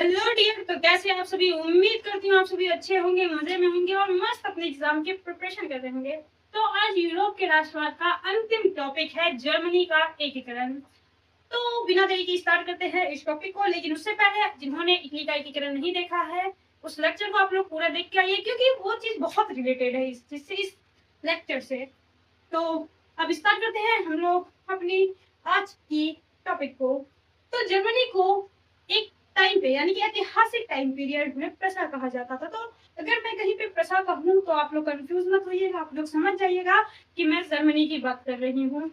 Hello dear, तो कैसे आप सभी। उम्मीद करती हूँ आप सभी अच्छे होंगे, मजे में होंगे और मस्त अपने एग्जाम की प्रिपरेशन कर रहे होंगे। तो आज यूरोप के राष्ट्रवाद का अंतिम टॉपिक है जर्मनी का एकीकरण। तो बिना देरी के स्टार्ट करते हैं इस टॉपिक को। लेकिन उससे पहले जिन्होंने इटली का एकीकरण नहीं देखा है, उस लेक्चर को आप लोग पूरा देख के आइए, क्योंकि वो चीज बहुत रिलेटेड है इस लेक्चर से। तो अब स्टार्ट करते हैं हम लोग अपनी आज की टॉपिक को। तो जर्मनी को एक टाइम पे यानी कि ऐतिहासिक टाइम पीरियड में प्रसा कहा जाता था। तो अगर मैं कहीं पे प्रसा कहूँ तो आप लोग कंफ्यूज मत होइएगा, आप लोग समझ जाइएगा कि मैं जर्मनी की बात कर रही हूँ।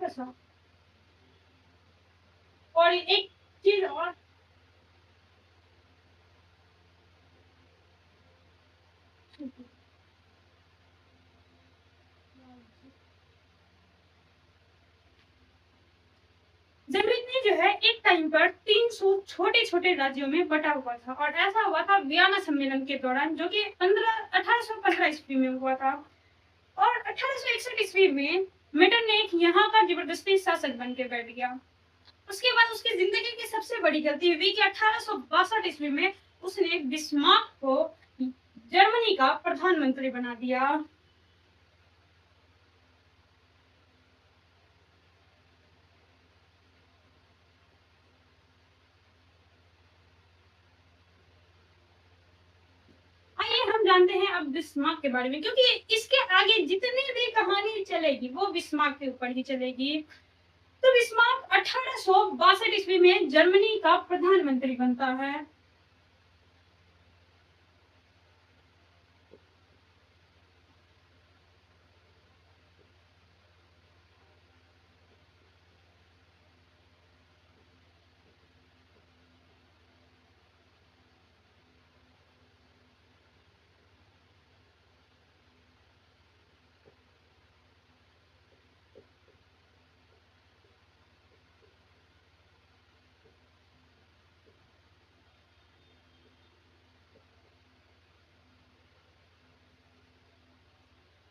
प्रसा। और एक चीज और, जर्मनी जो है एक टाइम पर 300 छोटे छोटे राज्यों में बटा हुआ था। और ऐसा हुआ था वियना सम्मेलन के दौरान, जो कि 1815 ईस्वी में हुआ था। और 1861 ईस्वी में मेटरनिख यहाँ का जबरदस्ती शासक बन के बैठ गया। उसके बाद उसकी जिंदगी की सबसे बड़ी गलती हुई कि 1862 ईस्वी में उसने बिस्मार्क को जर्मनी का प्रधानमंत्री बना दिया। आइए हम जानते हैं अब बिस्मार्क के बारे में, क्योंकि इसके आगे जितनी भी कहानी चलेगी वो बिस्मार्क के ऊपर ही चलेगी। तो बिस्मार्क 1862 ईस्वी में जर्मनी का प्रधानमंत्री बनता है।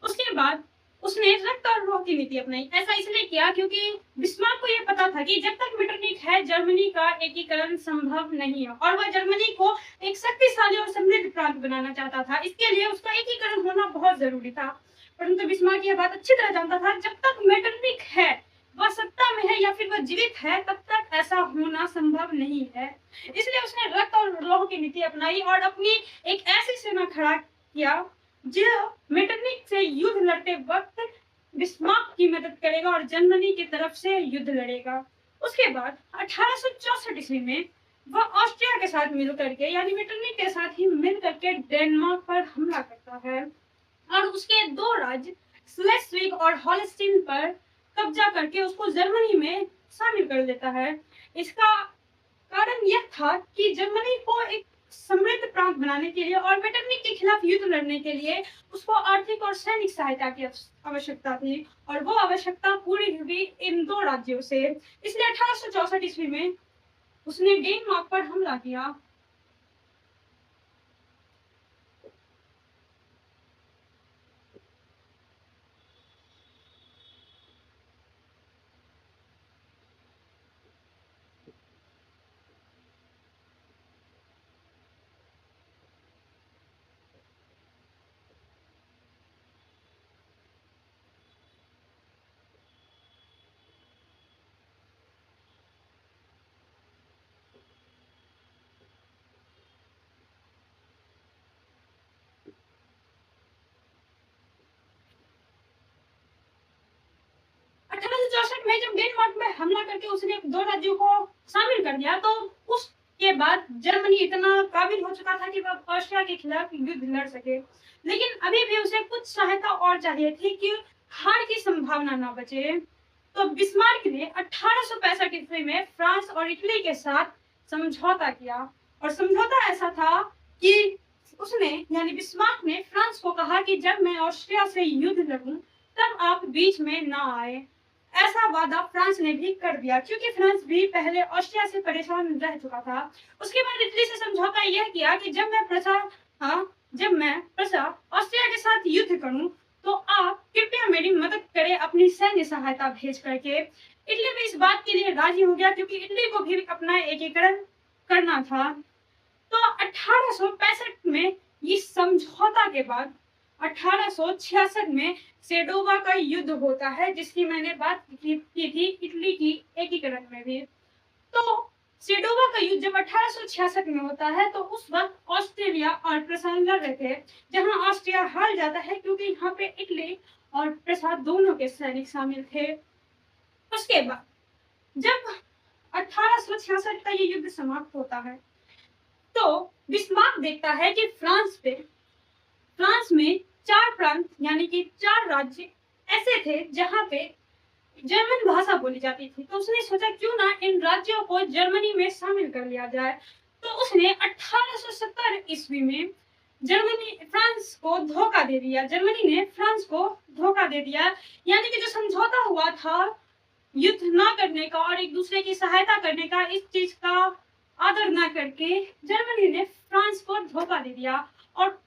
उसके बाद उसने रक्त और रोह की नीति अपनाई। ऐसा इसलिए किया क्योंकि बिस्मार्क को यह पता था कि जब तक मेटरनिख है जर्मनी का एकीकरण संभव नहीं है, और वह जर्मनी को एक शक्तिशाली और समृद्ध प्रांत बनाना चाहता था। इसके लिए उसका एकीकरण होना बहुत जरूरी था। परंतु बिस्मार्क यह बात अच्छी तरह जानता था, जब तक मेटरनिख है, वह सत्ता में है या फिर वह जीवित है, तब तक ऐसा होना संभव नहीं है। इसलिए उसने रक्त और लौह की नीति अपनाई और अपनी एक ऐसी सेना खड़ा किया जो मेटरनिख से युद्ध लड़ते वक्त बिस्मार्क की मदद करेगा और जर्मनी की तरफ से युद्ध लड़ेगा। उसके बाद 1864 ईस्वी में वह ऑस्ट्रिया के साथ मिल करके यानी मेटरनिख के साथ ही मिल करके डेनमार्क पर हमला करता है और उसके दो राज्य स्लेस्विग और हॉलस्टीन पर कब्जा करके उसको जर्मनी में शामिल कर लेता है। इसका कारण यह था कि जर्मनी को एक समृद्ध प्रांत बनाने के लिए और मेटरनिख के खिलाफ युद्ध लड़ने के लिए उसको आर्थिक और सैनिक सहायता की आवश्यकता थी, और वो आवश्यकता पूरी हुई इन दो राज्यों से। इसलिए 1864 ईस्वी में उसने डेनमार्क पर हमला किया। में जब डेनमार्क में हमला करके उसने दो राज्यों को शामिल कर दिया, तो उसके बाद जर्मनी इतना काबिल हो चुका था कि वह ऑस्ट्रिया के खिलाफ युद्ध लड़ सके। लेकिन अभी भी उसे कुछ सहायता और चाहिए थी कि हार की संभावना ना बचे। तो बिस्मार्क ने 1865 ईस्वी में फ्रांस और इटली के साथ समझौता किया, और समझौता ऐसा था कि उसने यानी बिस्मार्क ने फ्रांस को कहा कि जब मैं ऑस्ट्रिया से युद्ध लड़ूं तब आप बीच में ना आए। ऐसा वादा फ्रांस ने भी कर दिया, क्योंकि फ्रांस भी पहले ऑस्ट्रिया से परेशान रह चुका था। उसके बाद इटली से समझौता यह किया कि जब मैं प्रसा ऑस्ट्रिया के साथ युद्ध करूं तो आप कृपया मेरी मदद करें अपनी सैन्य सहायता भेज करके। इटली भी इस बात के लिए राजी हो गया क्योंकि इटली को भी अपना एकीकरण करना था। तो 1865 में इस समझौता के बाद 1866 में सेडोवा का युद्ध होता है, जिसकी मैंने बात की थी इटली की एकीकरण में भी। तो सेडोवा का युद्ध जब 1866 में होता है तो उस वक्त ऑस्ट्रेलिया और प्रसा लड़ रहे थे, जहां ऑस्ट्रिया हार जाता है क्योंकि यहाँ पे इटली और प्रसा दोनों के सैनिक शामिल थे। उसके बाद जब 1866 का ये युद्ध समाप्त होता है तो बिस्मार्क देखता है कि फ्रांस में 4 प्रांत यानी कि 4 राज्य ऐसे थे जहां पे जर्मन भाषा बोली जाती थी। तो उसने सोचा क्यों ना इन राज्यों को जर्मनी में शामिल कर लिया जाए। तो उसने 1870 ईस्वी में फ्रांस को धोखा दे दिया। जर्मनी ने फ्रांस को धोखा दे दिया, यानी कि जो समझौता हुआ था युद्ध ना करने का और एक दूसरे की सहायता करने का, इस चीज का आदर ना करके जर्मनी ने फ्रांस को धोखा दे दिया। और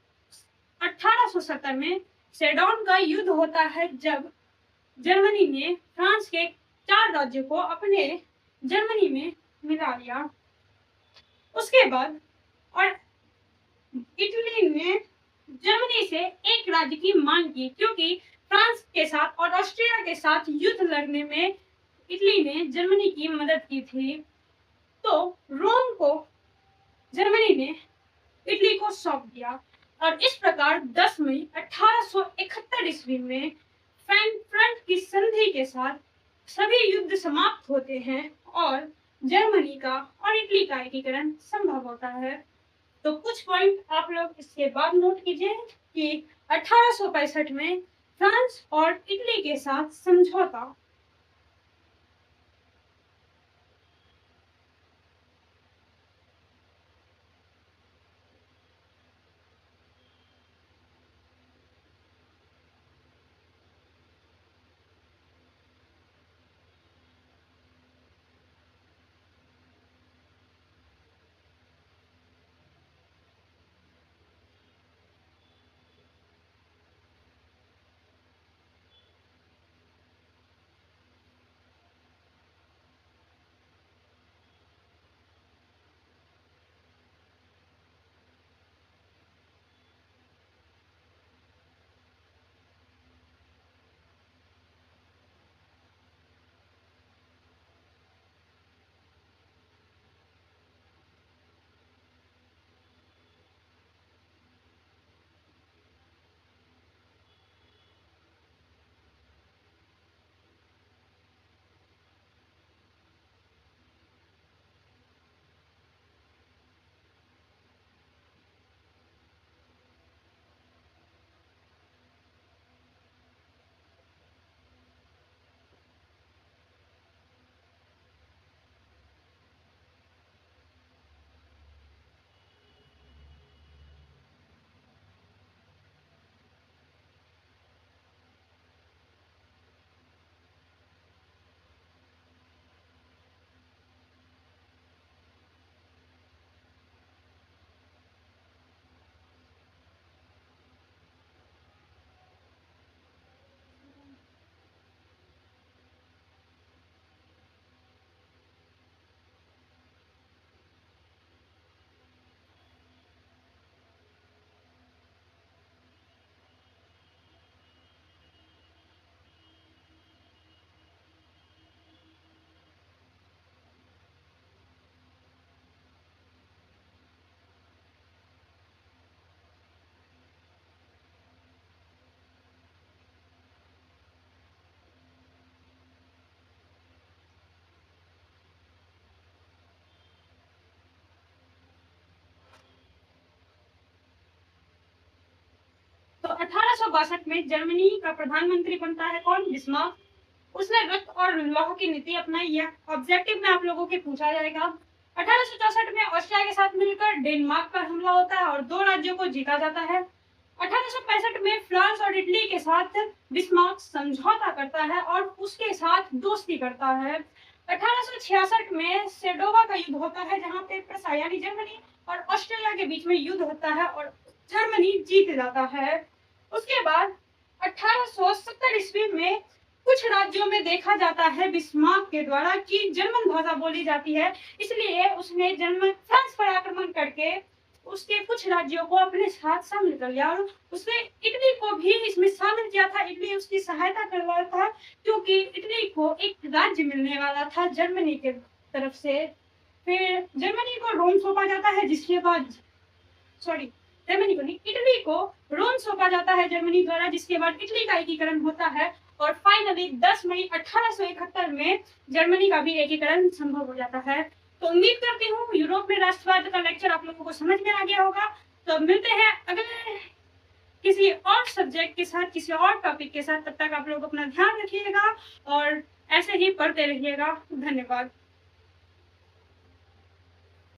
1870 में सेडोन का युद्ध होता है, जब जर्मनी ने फ्रांस के 4 राज्यों को अपने जर्मनी में मिला लिया। उसके बाद और इटली ने जर्मनी से एक राज्य की मांग की, क्योंकि फ्रांस के साथ और ऑस्ट्रिया के साथ युद्ध लड़ने में इटली ने जर्मनी की मदद की थी। तो रोम को जर्मनी ने इटली को सौंप दिया और इस प्रकार 10 मई 1871 ईस्वी में फ्रैंकफर्ट की संधि के साथ सभी युद्ध समाप्त होते हैं और जर्मनी का और इटली का एकीकरण संभव होता है। तो कुछ पॉइंट आप लोग इसके बाद नोट कीजिए कि 1865 में फ्रांस और इटली के साथ समझौता। तो 1862 में जर्मनी का प्रधानमंत्री बनता है कौन? बिस्मार्क। उसने रक्त और लौह की नीति अपनाई है। ऑब्जेक्टिव में आप लोगों के पूछा जाएगा। 1864 में ऑस्ट्रिया के साथ मिलकर डेनमार्क पर हमला होता है और 2 राज्यों को जीता जाता है। 1865 में फ्रांस और इटली के साथ बिस्मार्क समझौता करता है और उसके साथ दोस्ती करता है। 1866 में सेडोवा का युद्ध होता है, जहां पे प्रसा यानी जर्मनी और ऑस्ट्रेलिया के बीच में युद्ध होता है और जर्मनी जीत जाता है। उसके बाद 1870 ईस्वी में कुछ राज्यों में देखा जाता है बिस्मार्क के द्वारा कि जर्मन भाषा बोली जाती है, इसलिए उसने जर्मन फ्रांस पर आक्रमण करके उसके कुछ राज्यों को अपने साथ शामिल कर लिया और उसने इटली को भी इसमें शामिल किया था। इटली उसकी सहायता कर रहा था क्योंकि इटली को एक राज्य मिलने वाला था जर्मनी के तरफ से। फिर जर्मनी को रोम सौंपा जाता है, जिसके बाद सॉरी जर्मनी को नहीं, इटली को रोम सौंपा जाता है जर्मनी द्वारा, जिसके बाद इटली का एकीकरण होता है और फाइनली 10 मई 1871 में जर्मनी का भी एकीकरण संभव हो जाता है। तो उम्मीद करती हूँ यूरोप में राष्ट्रवाद का लेक्चर आप लोगों को समझ में आ गया होगा। तो मिलते हैं अगले किसी और सब्जेक्ट के साथ, किसी और टॉपिक के साथ। तब तक आप लोग अपना ध्यान रखिएगा और ऐसे ही पढ़ते रहिएगा। धन्यवाद।